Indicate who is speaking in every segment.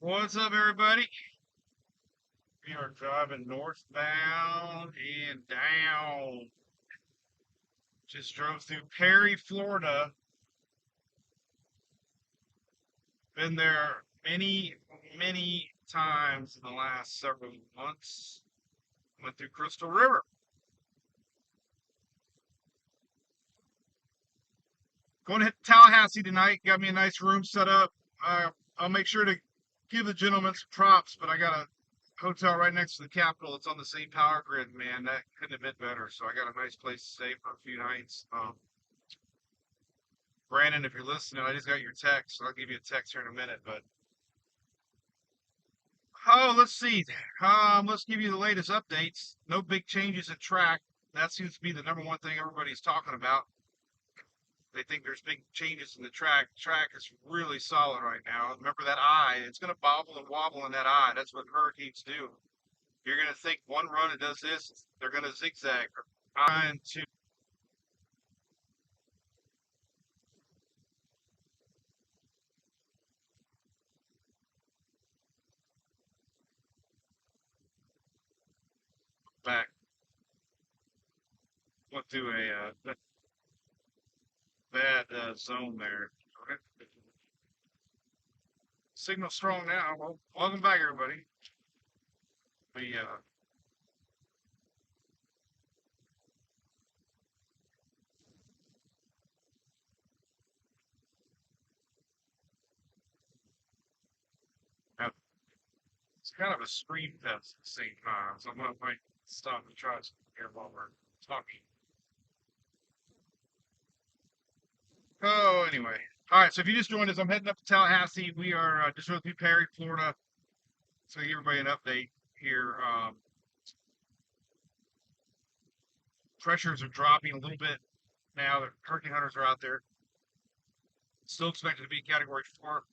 Speaker 1: What's up, everybody? We are driving northbound and down. Just drove through Perry, Florida. Been there many, many times in the last several months. Went through Crystal River. Going to hit Tallahassee tonight. Got me a nice room set up. I'll make sure to give the gentleman some props, but I got a hotel right next to the Capitol. It's on the same power grid, man. That couldn't have been better. So I got a nice place to stay for a few nights. Brandon, if you're listening, I just got your text. I'll give you a text here in a minute. But let's see. Let's give you the latest updates. No big changes in track. That seems to be the number one thing everybody's talking about. They think there's big changes in the track. Track is really solid right now. Remember that eye? It's going to bobble and wobble in that eye. That's what hurricanes do. You're going to think one run it does this. They're going to zigzag. Trying to back. Went through a bad zone there. Okay. Signal strong now. Well, welcome back, everybody. We have it's kind of a screen test at the same time, so I'm gonna might stop and try some here while we're talking. Oh, anyway. All right, so if you just joined us, I'm heading up to Tallahassee. We are just rode through Perry, Florida. So give everybody an update here. Pressures are dropping a little bit now. The hurricane hunters are out there. Still expected to be Category 4.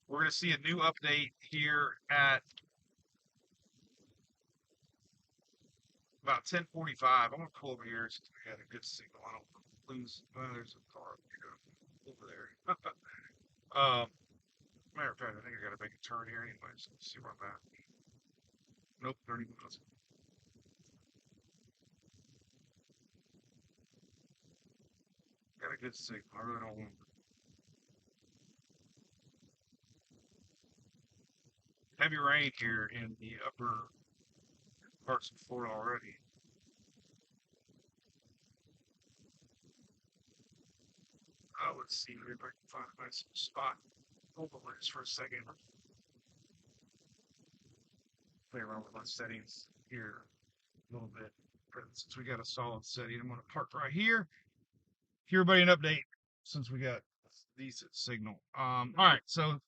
Speaker 1: We're going to see a new update here at about 10:45. I'm going to pull over here so we got a good signal. I don't lose. Oh, there's a car over there. Matter of fact, I think I got to make a turn here anyway. So let's see where I'm at. Nope, 30 minutes. Got a good signal. I really don't want heavy rain here in the upper parts of Florida already. Let's see if I can find a nice spot. Hold on just for a second. Play around with my settings here a little bit. Since we got a solid setting, I'm going to park right here. Give everybody an update since we got decent signal. All right, so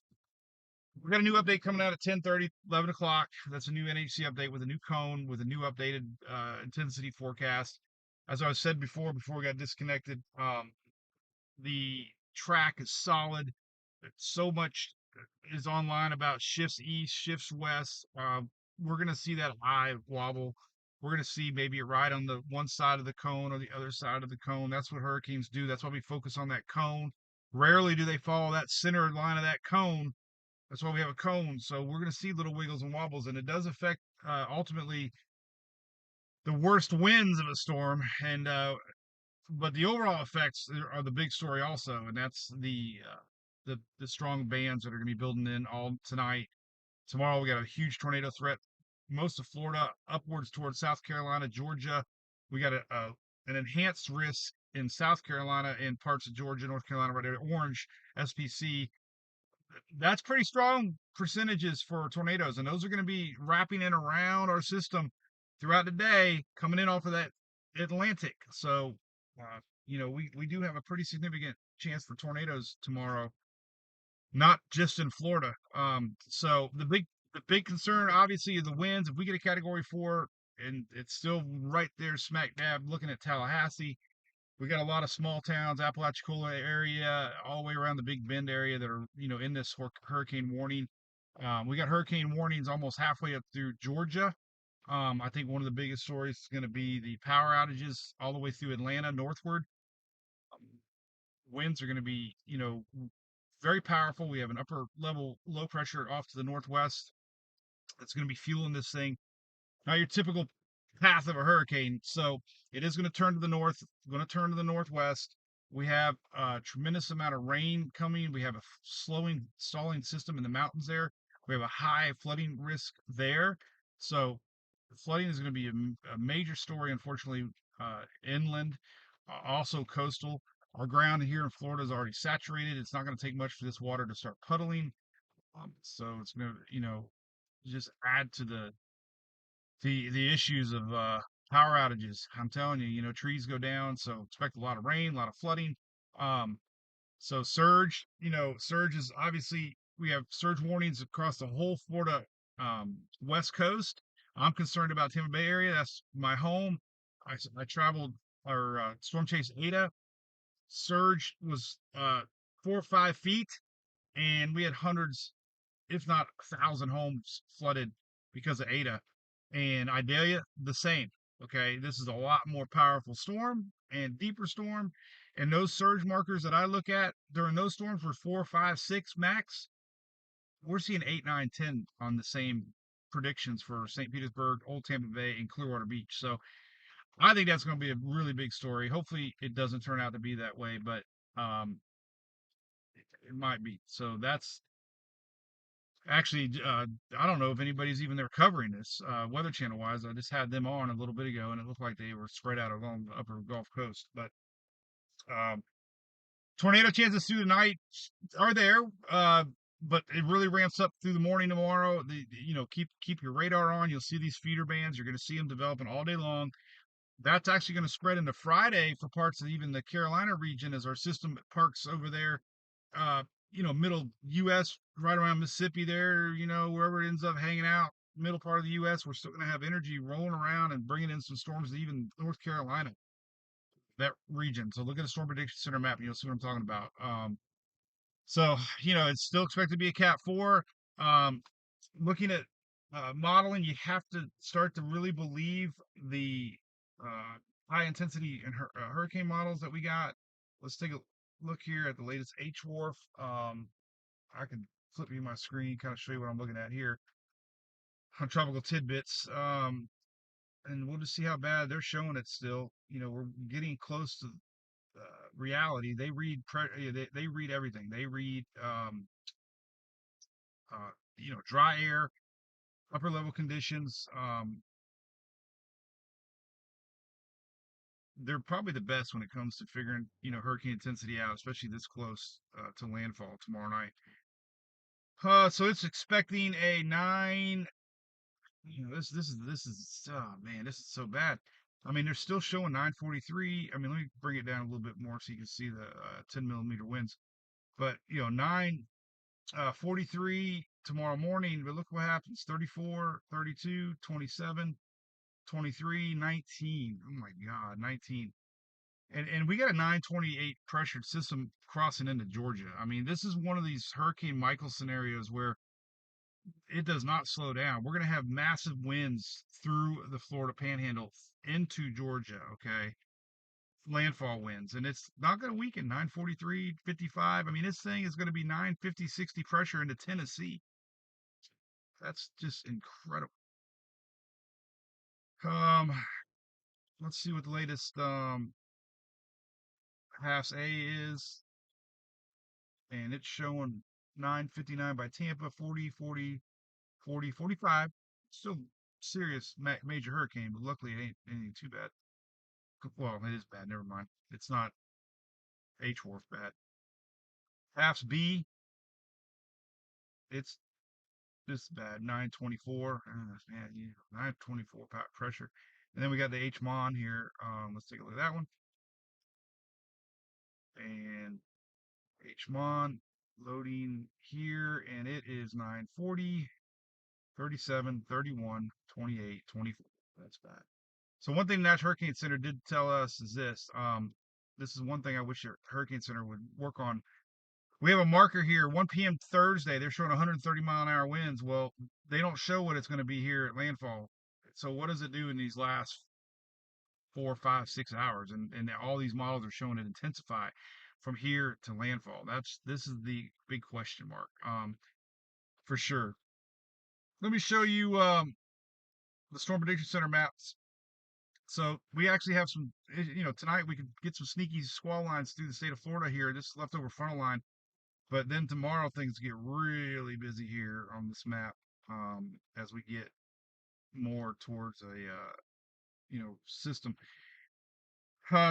Speaker 1: we got a new update coming out at 10:30, 11 o'clock. That's a new NHC update with a new cone with a new updated intensity forecast. As I said before we got disconnected, the track is solid. So much is online about shifts east, shifts west. We're going to see that high wobble. We're going to see maybe a ride on the one side of the cone or the other side of the cone. That's what hurricanes do. That's why we focus on that cone. Rarely do they follow that center line of that cone. That's why we have a cone. So we're going to see little wiggles and wobbles, and it does affect ultimately the worst winds of a storm. And but the overall effects are the big story also, and that's the strong bands that are going to be building in all tonight. Tomorrow we got a huge tornado threat, most of Florida, upwards towards South Carolina, Georgia. We got an enhanced risk in South Carolina and parts of Georgia, North Carolina, right there, orange SPC. That's pretty strong percentages for tornadoes, and those are going to be wrapping in around our system throughout the day, coming in off of that Atlantic. So, we do have a pretty significant chance for tornadoes tomorrow, not just in Florida. So the big concern, obviously, is the winds. If we get a Category 4, and it's still right there, smack dab, looking at Tallahassee, we got a lot of small towns, Apalachicola area, all the way around the Big Bend area that are, in this hurricane warning. We got hurricane warnings almost halfway up through Georgia. I think one of the biggest stories is going to be the power outages all the way through Atlanta northward. Um, Winds are going to be, very powerful. We have an upper level low pressure off to the northwest that's going to be fueling this thing. Not your typical path of a hurricane. So it is going to turn to the north, going to turn to the northwest. We have a tremendous amount of rain coming. We have a stalling system in the mountains there. We have a high flooding risk there. So flooding is going to be a major story, unfortunately, inland, also coastal. Our ground here in Florida is already saturated. It's not going to take much for this water to start puddling. So it's going to, just add to the issues of power outages. I'm telling you, trees go down, so expect a lot of rain, a lot of flooding. Um, so surge, surge is obviously we have surge warnings across the whole Florida west coast. I'm concerned about Tampa Bay area. That's my home. I traveled our storm chase Ada. Surge was 4 or 5 feet, and we had hundreds if not 1,000 homes flooded because of Ada. And Idalia, the same. Okay, this is a lot more powerful storm and deeper storm. And those surge markers that I look at during those storms were 4, 5, 6 max. We're seeing 8, 9, 10 on the same predictions for St. Petersburg, Old Tampa Bay, and Clearwater Beach. So I think that's going to be a really big story. Hopefully, it doesn't turn out to be that way, but um, it might be. So that's actually, I don't know if anybody's even there covering this Weather Channel wise. I just had them on a little bit ago, and it looked like they were spread out along the upper Gulf Coast. But um, tornado chances through the night are there, but it really ramps up through the morning tomorrow. Keep your radar on. You'll see these feeder bands. You're going to see them developing all day long. That's actually going to spread into Friday for parts of even the Carolina region as our system parks over there uh, middle U.S. right around Mississippi there, wherever it ends up hanging out, middle part of the U.S. We're still going to have energy rolling around and bringing in some storms to even North Carolina, that region. So look at the Storm Prediction Center map, and you'll see what I'm talking about. So, it's still expected to be a Cat 4. Um, Looking at modeling, you have to start to really believe the high intensity and hurricane models that we got. Let's take a look here at the latest HWRF. I can flip you my screen, kind of show you what I'm looking at here on Tropical Tidbits. And we'll just see how bad they're showing it still. We're getting close to reality. They read they read everything. They read dry air, upper level conditions. They're probably the best when it comes to figuring hurricane intensity out, especially this close to landfall tomorrow night. So it's expecting a 9. This is oh man, this is so bad. I mean, they're still showing 943. I mean, let me bring it down a little bit more so you can see the 10 millimeter winds. But 9 43 tomorrow morning. But look what happens: 34, 32, 27, 23, 19. Oh my God, 19. And we got a 928 pressured system crossing into Georgia. I mean, this is one of these Hurricane Michael scenarios where it does not slow down. We're going to have massive winds through the Florida Panhandle into Georgia, okay? Landfall winds. And it's not going to weaken 943, 55. I mean, this thing is going to be 950, 60 pressure into Tennessee. That's just incredible. Um, let's see what the latest half A is. And it's showing 959 by Tampa, 40, 40, 40, 45. Still serious major hurricane, but luckily it ain't anything too bad. Well, it is bad. Never mind. It's not HWRF bad. Halves B, it's this bad. 924. Man, 924 pressure. And then we got the HMON here. Let's take a look at that one. And HMON loading here, and it is 940, 37, 31, 28, 24. That's bad. So one thing National Hurricane Center did tell us is this. This is one thing I wish your Hurricane Center would work on. We have a marker here, 1 p.m. Thursday. They're showing 130-mile-an-hour winds. Well, they don't show what it's going to be here at landfall. So what does it do in these last 4, 5, 6 hours? And all these models are showing it intensify. from here to landfall. This is the big question mark. For sure. Let me show you the Storm Prediction Center maps. So we actually have some, tonight we could get some sneaky squall lines through the state of Florida here, this leftover frontal line. But then tomorrow things get really busy here on this map as we get more towards a system.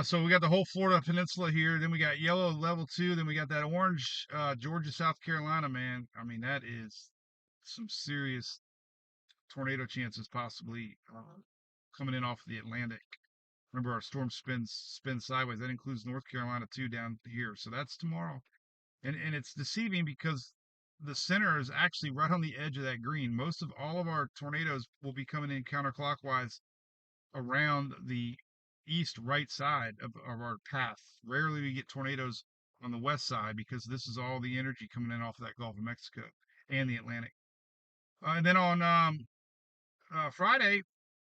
Speaker 1: So we got the whole Florida peninsula here. Then we got yellow level 2. Then we got that orange Georgia, South Carolina, man. I mean, that is some serious tornado chances possibly coming in off the Atlantic. Remember, our storm spins sideways. That includes North Carolina too down here. So that's tomorrow. And it's deceiving because the center is actually right on the edge of that green. Most of all of our tornadoes will be coming in counterclockwise around the east right side of our path. Rarely we get tornadoes on the west side because this is all the energy coming in off of that Gulf of Mexico and the Atlantic. And then on Friday,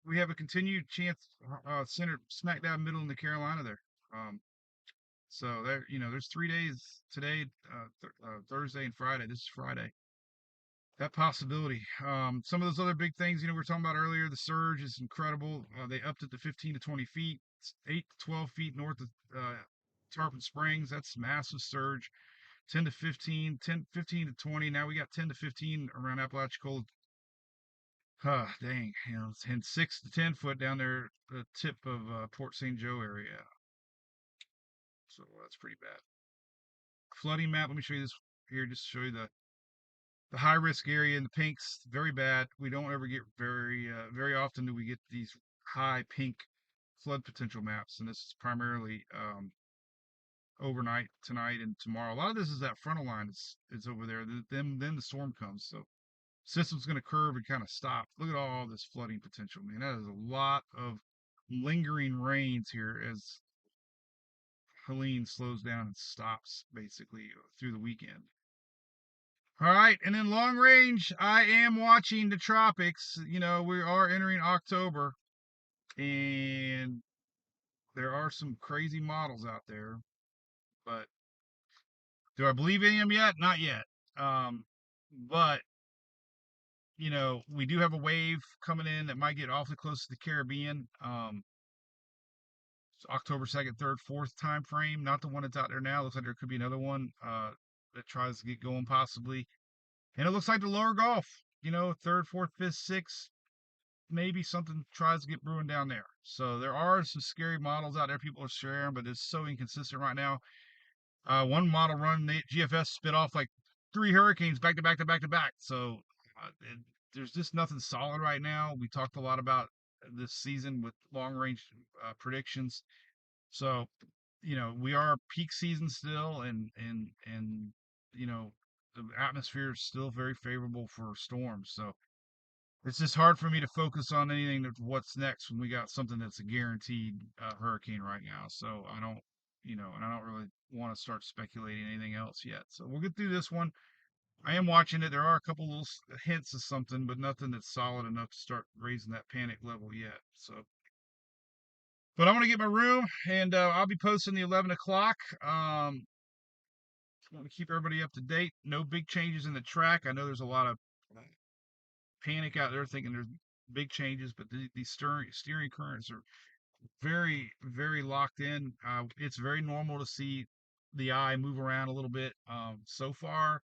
Speaker 1: we have a continued chance centered smack dab middle in the Carolina there. So there, there's 3 days today, Thursday and Friday. This is Friday. That possibility. Some of those other big things, we were talking about earlier, the surge is incredible. They upped it to 15 to 20 feet, 8 to 12 feet north of Tarpon Springs. That's massive surge. 10 to 15, 15 to 20. Now we got 10 to 15 around Apalachicola. Dang, and 6 to 10 foot down there, the tip of Port St. Joe area. So that's pretty bad. Flooding map. Let me show you this here, just to show you the high risk area in the pinks. Very bad. We don't ever get very often do we get these high pink flood potential maps, and this is primarily overnight tonight and tomorrow. A lot of this is that frontal line is over there. Then the storm comes, so system's going to curve and kind of stop. Look at all this flooding potential, man. That is a lot of lingering rains here as Helene slows down and stops basically through the weekend. All right, and then long range, I am watching the tropics. We are entering October, and there are some crazy models out there, but do I believe in them yet? Not yet. But we do have a wave coming in that might get awfully close to the Caribbean. October 2nd, 3rd, 4th time frame. Not the one that's out there now. Looks like there could be another one that tries to get going possibly. And it looks like the lower Gulf, 3rd, 4th, 5th, 6th, maybe something tries to get brewing down there. So there are some scary models out there people are sharing, but it's so inconsistent right now. One model run, GFS spit off like 3 hurricanes back to back to back to back. So there's just nothing solid right now. We talked a lot about this season with long range predictions. So, we are peak season still, and the atmosphere is still very favorable for storms. So it's just hard for me to focus on anything that what's next when we got something that's a guaranteed hurricane right now. So I don't, and I don't really want to start speculating anything else yet. So we'll get through this one. I am watching it. There are a couple little hints of something, but nothing that's solid enough to start raising that panic level yet. So, but I'm gonna get my room, and I'll be posting the 11 o'clock. Want to keep everybody up to date. No big changes in the track. I know there's a lot of panic out there thinking there's big changes, but these steering currents are very, very locked in. It's very normal to see the eye move around a little bit. So far,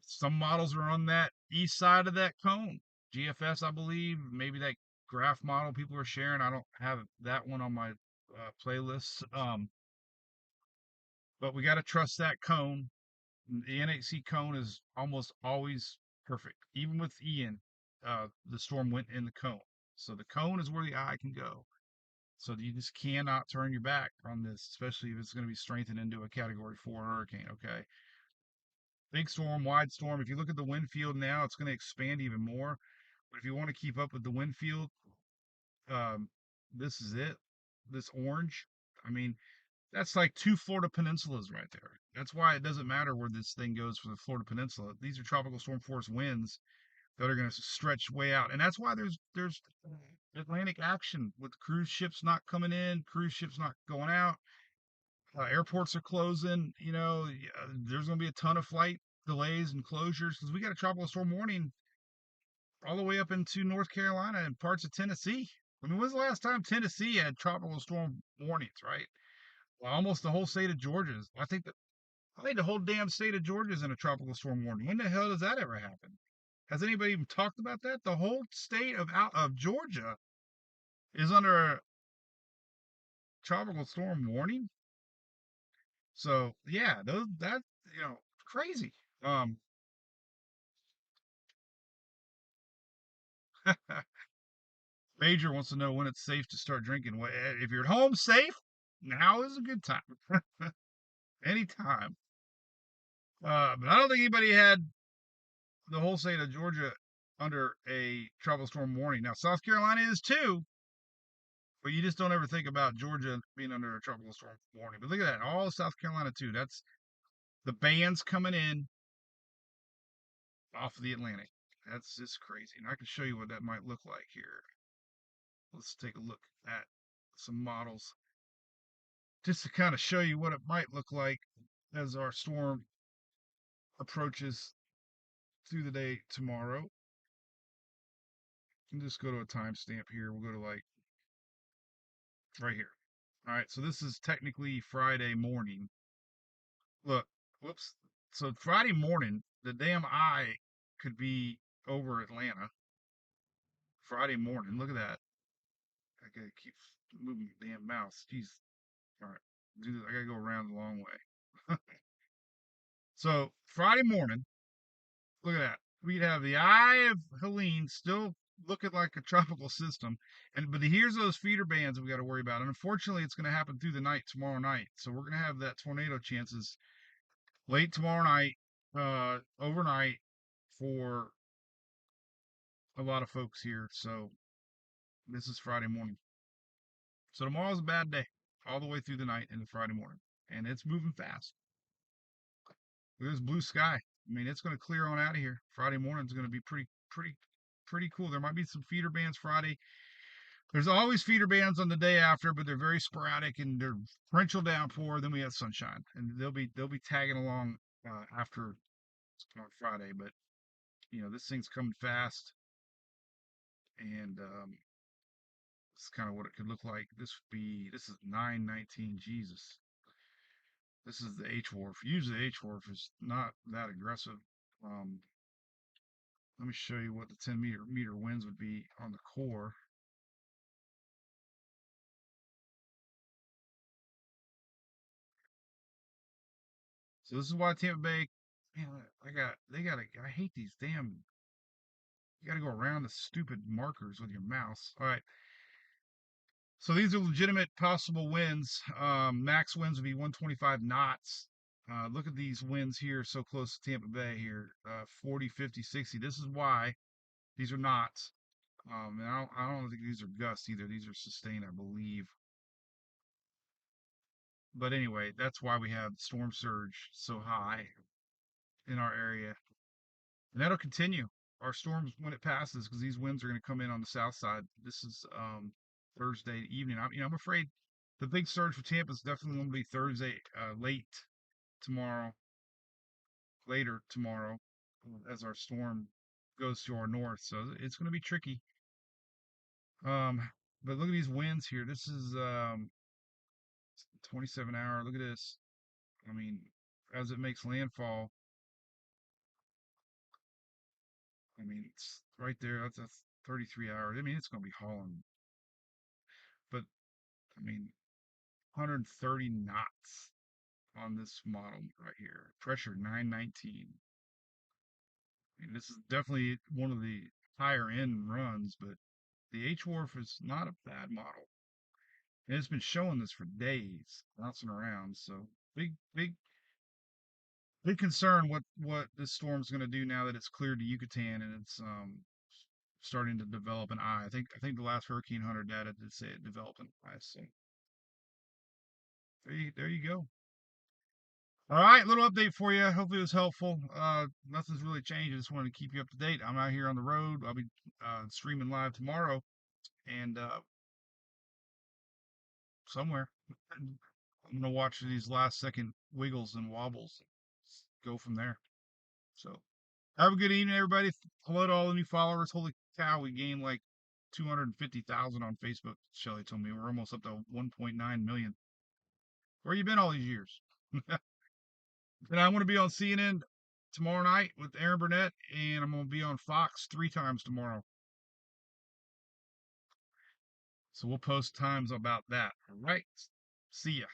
Speaker 1: some models are on that east side of that cone. GFS, I believe, maybe that graph model people are sharing. I don't have that one on my playlist. But we got to trust that cone. The NHC cone is almost always perfect. Even with Ian, the storm went in the cone. So the cone is where the eye can go. So you just cannot turn your back on this, especially if it's going to be strengthened into a Category 4 hurricane, okay? Big storm, wide storm. If you look at the wind field now, it's going to expand even more. But if you want to keep up with the wind field, this is it. This orange. I mean, that's like 2 Florida peninsulas right there. That's why it doesn't matter where this thing goes for the Florida peninsula. These are tropical storm force winds that are going to stretch way out, and that's why there's Atlantic action with cruise ships not coming in, cruise ships not going out. Airports are closing. There's going to be a ton of flight delays and closures because we got a tropical storm warning all the way up into North Carolina and parts of Tennessee. I mean, when's the last time Tennessee had tropical storm warnings, right? Well, almost the whole state of Georgia is. I think the whole damn state of Georgia is in a tropical storm warning. When the hell does that ever happen? Has anybody even talked about that? The whole state of Georgia is under a tropical storm warning. So yeah, that crazy. Um, Major wants to know when it's safe to start drinking. If you're at home safe, now is a good time. Anytime. But I don't think anybody had the whole state of Georgia under a tropical storm warning. Now South Carolina is too, but you just don't ever think about Georgia being under a tropical storm warning. But look at that, all of South Carolina too. That's the bands coming in off of the Atlantic. That's just crazy. And I can show you what that might look like here. Let's take a look at some models just to kind of show you what it might look like as our storm approaches through the day tomorrow. And just go to a timestamp here. We'll go to like right here. All right, so this is technically Friday morning. Look, whoops. So Friday morning, the damn eye could be over Atlanta. Friday morning. Look at that. I gotta keep moving the damn mouse. Jeez. All right. Do this. I gotta go around the long way. So Friday morning, look at that. We'd have the eye of Helene still looking like a tropical system, but here's those feeder bands we got to worry about. And unfortunately, it's going to happen through the night tomorrow night. So we're going to have that tornado chances late tomorrow night, overnight for a lot of folks here. So this is Friday morning. So tomorrow's a bad day, all the way through the night into Friday morning, and it's moving fast. Look at this blue sky. I mean, it's going to clear on out of here. Friday morning is going to be pretty cool. There might be some feeder bands Friday. There's always feeder bands on the day after, but they're very sporadic and they're torrential downpour. Then we have sunshine, and they'll be tagging along after on Friday. But this thing's coming fast, and this is kind of what it could look like. This is 919. Jesus, this is the H wharf. Usually the H wharf is not that aggressive. Um, Let me show you what the 10 meter winds would be on the core. So this is why Tampa Bay, man, I hate these damn, you gotta go around the stupid markers with your mouse. All right. So these are legitimate possible winds. Max winds would be 125 knots. Look at these winds here so close to Tampa Bay here, 40, 50, 60. This is why these are knots. And I don't think these are gusts either. These are sustained, I believe. But anyway, that's why we have storm surge so high in our area. And that'll continue. Our storms when it passes, because these winds are going to come in on the south side. This is Thursday evening. I'm afraid the big surge for Tampa is definitely going to be Thursday later tomorrow, as our storm goes to our north. So it's going to be tricky. But look at these winds here. This is 27 hour. Look at this. I mean, as it makes landfall, I mean, it's right there. That's 33 hours. I mean, it's going to be hauling. But I mean, 130 knots on this model right here. Pressure 919. I mean, this is definitely one of the higher end runs, but the H Wharf is not a bad model. And it's been showing this for days, bouncing around. So big concern what this storm's going to do now that it's cleared to Yucatan and it's starting to develop an eye. I think the last Hurricane Hunter data did say it developed an eye. So there you go. All right, little update for you. Hopefully it was helpful. Nothing's really changed. I just wanted to keep you up to date. I'm out here on the road. I'll be streaming live tomorrow and somewhere. I'm I'm gonna watch these last second wiggles and wobbles. Go from there. So have a good evening, everybody. Hello to all the new followers. Holy cow, we gained like 250,000 on Facebook. Shelly told me we're almost up to 1.9 million. Where you been all these years? And I'm going to be on CNN tomorrow night with Aaron Burnett, and I'm going to be on Fox 3 times tomorrow. So we'll post times about that. All right. See ya.